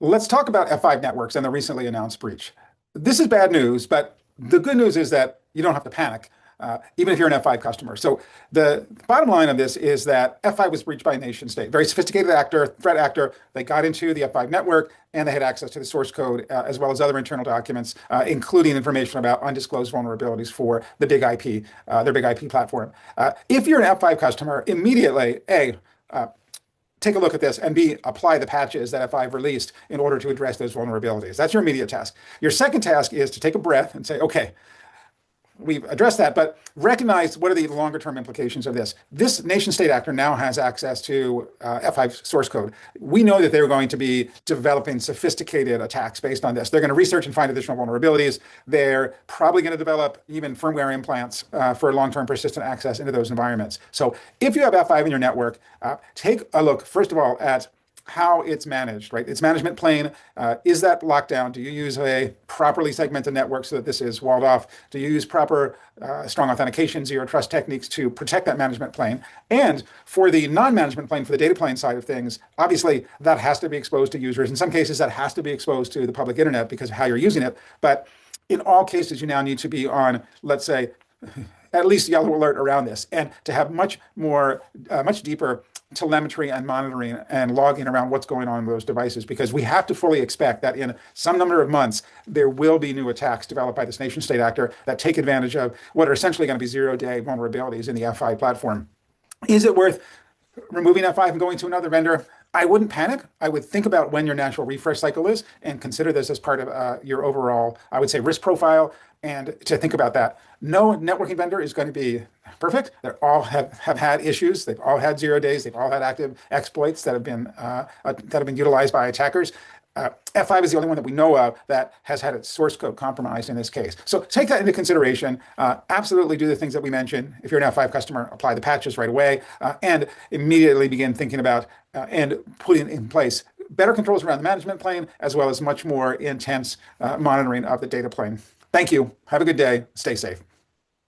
Let's talk about F5 networks and the recently announced breach. This is bad news, but the good news is that you don't have to panic, even if you're an F5 customer. So the bottom line of this is that F5 was breached by a nation state, very sophisticated actor, threat actor. They got into the F5 network and they had access to the source code as well as other internal documents, including information about undisclosed vulnerabilities for the big IP, their big IP platform. If you're an F5 customer, immediately, take a look at this, and B, apply the patches that F5 released in order to address those vulnerabilities. That's your immediate task. Your second task is to take a breath and say, okay, we've addressed that, but recognize what are the longer term implications of this. This nation state actor now has access to F5 source code. We know that they're going to be developing sophisticated attacks based on this. They're going to research and find additional vulnerabilities. They're probably going to develop even firmware implants for long-term persistent access into those environments. So if you have F5 in your network, take a look, first of all, at how it's managed, right? Its management plane, is that locked down? Do you use a properly segmented network so that this is walled off? Do you use proper strong authentication, zero trust techniques to protect that management plane? And for the non-management plane, for the data plane side of things, obviously that has to be exposed to users. In some cases, that has to be exposed to the public internet because of how you're using it. But in all cases, you now need to be on, let's say, at least yellow alert around this, and to have much more, much deeper telemetry and monitoring and logging around what's going on with those devices, because we have to fully expect that in some number of months, there will be new attacks developed by this nation state actor that take advantage of what are essentially going to be zero-day vulnerabilities in the F5 platform. Is it worth removing F5 and going to another vendor? I wouldn't panic. I would think about when your natural refresh cycle is and consider this as part of your overall, I would say, risk profile, and to think about that. No networking vendor is going to be perfect. They all have had issues. They've all had 0 days. They've all had active exploits that have been utilized by attackers. F5 is the only one that we know of that has had its source code compromised in this case. So take that into consideration. Absolutely do the things that we mentioned. If you're an F5 customer, apply the patches right away and immediately begin thinking about and putting in place better controls around the management plane, as well as much more intense monitoring of the data plane. Thank you. Have a good day. Stay safe.